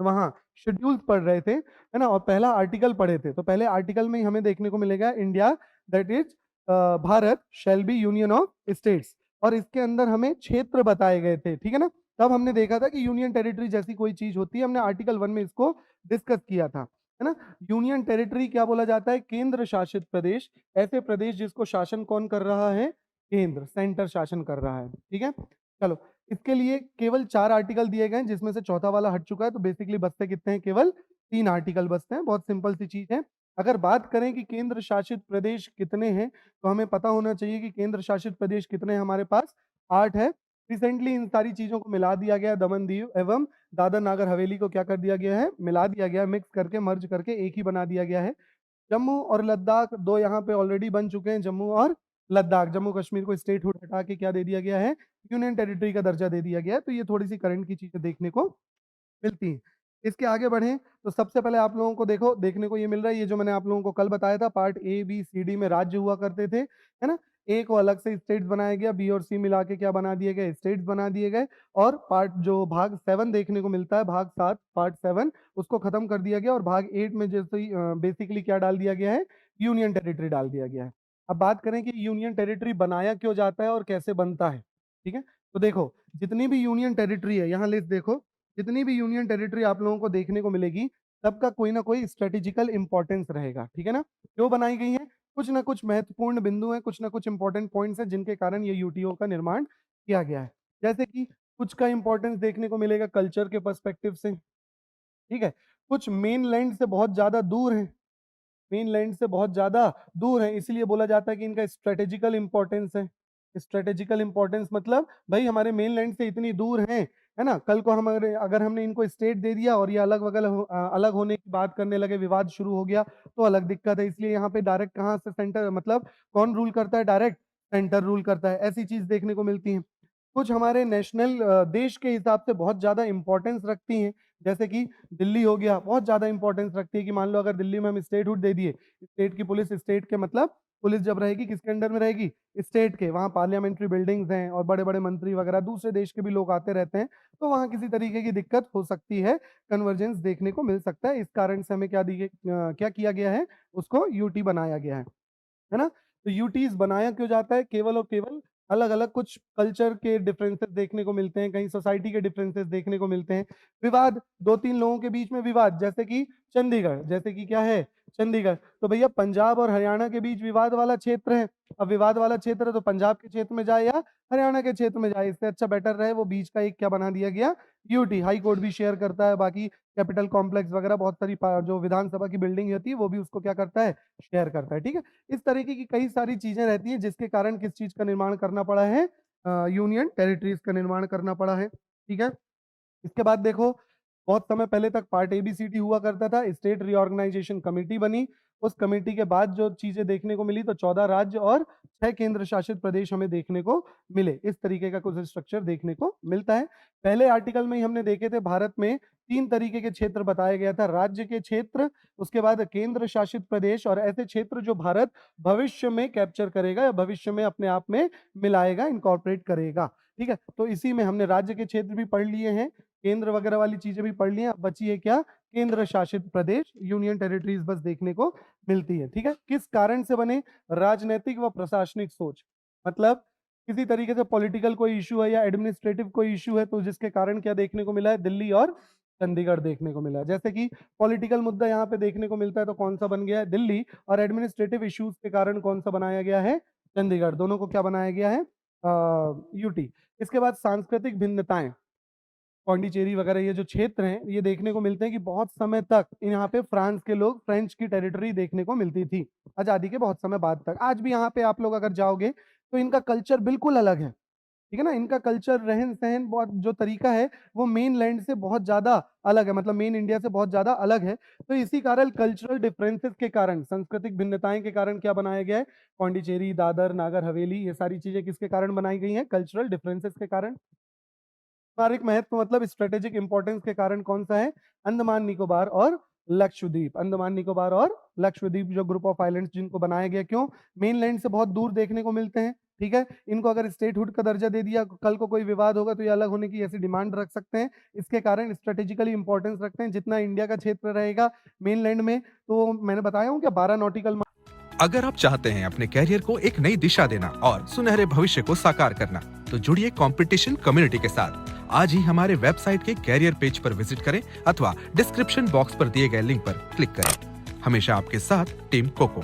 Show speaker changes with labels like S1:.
S1: वहाँ शेड्यूल्स पढ़ रहे थे, है ना, और पहला आर्टिकल पढ़े थे, तो पहले आर्टिकल में ही हमें देखने को मिलेगा India that is Bharat shall be union of states, और इसके अंदर हमें क्षेत्र बताए गए थे, ठीक है ना। तब हमने देखा था कि यूनियन टेरिटरी जैसी कोई चीज होती है, हमने आर्टिकल 1 में इसको डिस्कस किया था, है ना। यूनियन टेरिटरी क्या बोला जाता है? केंद्र शासित प्रदेश, ऐसे प्रदेश जिसको शासन कौन कर रहा है? केंद्र, सेंटर शासन कर रहा है, ठीक है। चलो, इसके लिए केवल 4 आर्टिकल दिए गए हैं, जिसमें से चौथा वाला हट चुका है, तो बेसिकली बचते कितने हैं? केवल 3 आर्टिकल बचते हैं। बहुत सिंपल सी चीज है। अगर बात करें कि केंद्र शासित प्रदेश कितने हैं, तो हमें पता होना चाहिए कि केंद्र शासित प्रदेश कितने हैं हमारे पास? 8 है। रिसेंटली इन सारी चीजों को मिला दिया गया, दमन दीव एवं दादर नागर हवेली को क्या कर दिया गया है? मिला दिया गया, मिक्स करके मर्ज करके एक ही बना दिया गया है। जम्मू और लद्दाख दो यहाँ पे ऑलरेडी बन चुके हैं, जम्मू और लद्दाख। जम्मू कश्मीर को स्टेटहुड हटा के क्या दे दिया गया है? यूनियन टेरिटरी का दर्जा दे दिया गया है। तो ये थोड़ी सी करंट की चीजें देखने को मिलती हैं। इसके आगे बढ़ें तो सबसे पहले आप लोगों को देखने को ये मिल रहा है, ये जो मैंने आप लोगों को कल बताया था, part A B C D में राज्य हुआ करते थे, है ना। ए को अलग से स्टेट्स बनाया गया, बी और सी मिला के क्या बना दिए गए? स्टेट्स बना दिए गए। और पार्ट जो भाग 7 देखने को मिलता है, भाग 7 पार्ट 7, उसको खत्म कर दिया गया, और भाग 8 में जैसे ही बेसिकली क्या डाल दिया गया है? यूनियन टेरिटरी डाल दिया गया है। अब बात करें कि यूनियन टेरिटरी बनाया क्यों जाता है और कैसे बनता है, ठीक है। तो देखो, जितनी भी यूनियन टेरिटरी है, यहाँ लिस्ट देखो, जितनी भी यूनियन टेरिटरी आप लोगों को देखने को मिलेगी, सबका कोई ना कोई स्ट्रेटेजिकल इंपॉर्टेंस रहेगा, ठीक है ना। क्यों बनाई गई है? कुछ ना कुछ महत्वपूर्ण बिंदु हैं, कुछ ना कुछ इंपॉर्टेंट पॉइंट्स हैं, जिनके कारण ये यूटीओ का निर्माण किया गया है। जैसे कि कुछ का इंपॉर्टेंस देखने को मिलेगा कल्चर के पर्सपेक्टिव से, ठीक है। कुछ मेन लैंड से बहुत ज्यादा दूर है, मेनलैंड से बहुत ज्यादा दूर है, इसलिए बोला जाता है कि इनका स्ट्रेटेजिकल इंपॉर्टेंस है। स्ट्रेटेजिकल इंपॉर्टेंस मतलब भाई हमारे मेनलैंड से इतनी दूर हैं, है ना। कल को हम अगर हमने इनको स्टेट दे दिया और ये अलग होने की बात करने लगे, विवाद शुरू हो गया, तो अलग दिक्कत है। इसलिए यहाँ पे डायरेक्ट कहाँ से सेंटर, मतलब कौन रूल करता है? डायरेक्ट सेंटर रूल करता है। ऐसी चीज देखने को मिलती है। कुछ हमारे नेशनल देश के हिसाब से बहुत ज्यादा इंपॉर्टेंस रखती हैं, जैसे कि दिल्ली हो गया, बहुत ज्यादा इंपॉर्टेंस रखती है कि मान लो अगर दिल्ली में हम स्टेटहुड दे दिए, स्टेट की पुलिस, स्टेट के मतलब पुलिस जब रहेगी किसके अंडर में रहेगी? स्टेट के। वहाँ पार्लियामेंट्री बिल्डिंग्स हैं और बड़े बड़े मंत्री वगैरह दूसरे देश के भी लोग आते रहते हैं, तो वहाँ किसी तरीके की दिक्कत हो सकती है, कन्वर्जेंस देखने को मिल सकता है। इस कारण से हमें क्या किया गया है? उसको यूटी बनाया गया है ना। तो यूटीज बनाया क्यों जाता है? केवल और केवल अलग अलग कुछ कल्चर के डिफरेंसेस देखने को मिलते हैं, कहीं सोसाइटी के डिफरेंसेस देखने को मिलते हैं। विवाद, दो तीन लोगों के बीच में विवाद, जैसे कि चंडीगढ़, जैसे कि क्या है? चंडीगढ़। तो भैया पंजाब और हरियाणा के बीच विवाद वाला क्षेत्र है। अब विवाद वाला क्षेत्र है तो पंजाब के क्षेत्र में जाए या हरियाणा के क्षेत्र में जाए, इससे अच्छा बेटर रहे वो बीच का एक क्या बना दिया गया? यूटी। हाई कोर्ट भी शेयर करता है, बाकी कैपिटल कॉम्प्लेक्स वगैरह बहुत सारी जो विधानसभा की बिल्डिंग होती है वो भी उसको क्या करता है? शेयर करता है, ठीक है। इस तरीके की कई सारी चीजें रहती हैं, जिसके कारण किस चीज का निर्माण करना पड़ा है? यूनियन टेरिटरीज का निर्माण करना पड़ा है, ठीक है। इसके बाद देखो, बहुत समय पहले तक पार्ट एबीसीडी हुआ करता था, स्टेट रीऑर्गेनाइजेशन कमेटी बनी। उस कमेटी के बाद जो चीजें देखने को मिली, तो 14 राज्य और 6 केंद्र शासित प्रदेश हमें देखने को मिले। इस तरीके का कुछ स्ट्रक्चर देखने को मिलता है। पहले आर्टिकल में ही हमने देखे थे, भारत में 3 तरीके के क्षेत्र बताया गया था, राज्य के क्षेत्र, उसके बाद केंद्र शासित प्रदेश, और ऐसे क्षेत्र जो भारत भविष्य में कैप्चर करेगा या भविष्य में अपने आप में मिलाएगा, इनकॉर्पोरेट करेगा, ठीक है। तो इसी में हमने राज्य के क्षेत्र भी पढ़ लिए हैं, केंद्र वगैरह वाली चीजें भी पढ़ ली हैं। अब बची है क्या? केंद्र शासित प्रदेश, यूनियन टेरिटरीज बस देखने को मिलती है, ठीक है। किस कारण से बने? राजनीतिक व प्रशासनिक सोच, मतलब किसी तरीके से पॉलिटिकल कोई इशू है या एडमिनिस्ट्रेटिव कोई इशू है, तो जिसके कारण क्या देखने को मिला है? दिल्ली और चंडीगढ़ देखने को मिला है। जैसे कि पॉलिटिकल मुद्दा यहाँ पे देखने को मिलता है, तो कौन सा बन गया है? दिल्ली। और एडमिनिस्ट्रेटिव इश्यूज के कारण कौन सा बनाया गया है? चंडीगढ़। दोनों को क्या बनाया गया है? यूटी। इसके बाद सांस्कृतिक भिन्नताएं, पौंडीचेरी वगैरह ये जो क्षेत्र हैं, ये देखने को मिलते हैं कि बहुत समय तक यहाँ पे फ्रांस के लोग, फ्रेंच की टेरिटरी देखने को मिलती थी, आजादी के बहुत समय बाद तक। आज भी यहाँ पे आप लोग अगर जाओगे तो इनका कल्चर बिल्कुल अलग है, ठीक है ना। इनका कल्चर, रहन सहन, बहुत जो तरीका है वो मेन लैंड से बहुत ज्यादा अलग है, मतलब मेन इंडिया से बहुत ज्यादा अलग है। तो इसी कारण कल्चरल डिफरेंसेस के कारण, सांस्कृतिक भिन्नताएं के कारण क्या बनाया गया है? पौंडीचेरी, दादर, नागर हवेली, ये सारी चीजें किसके कारण बनाई गई हैं? कल्चरल डिफरेंसेस के कारण। पारंपरिक महत्व मतलब स्ट्रेटेजिक इंपॉर्टेंस के कारण कौन सा है? अंडमान निकोबार और लक्षद्वीप। अंडमान निकोबार और लक्षद्वीप जो ग्रुप ऑफ आइलैंड्स जिनको बनाया गया, क्यों? मेनलैंड से बहुत दूर देखने को मिलते हैं, ठीक है, इनको अगर स्टेटहुड का दर्जा दे दिया, कल को कोई विवाद होगा तो ये अलग होने की ऐसी डिमांड रख सकते हैं। इसके कारण स्ट्रेटेजिकली इंपॉर्टेंस रखते हैं। जितना इंडिया का क्षेत्र रहेगा मेनलैंड में, तो मैंने बताया हूँ क्या 12 नॉटिकल।
S2: अगर आप चाहते हैं अपने कैरियर को एक नई दिशा देना और सुनहरे भविष्य को साकार करना, तो जुड़िए कंपटीशन कम्युनिटी के साथ। आज ही हमारे वेबसाइट के कैरियर पेज पर विजिट करें अथवा डिस्क्रिप्शन बॉक्स पर दिए गए लिंक पर क्लिक करें। हमेशा आपके साथ टीम कोको।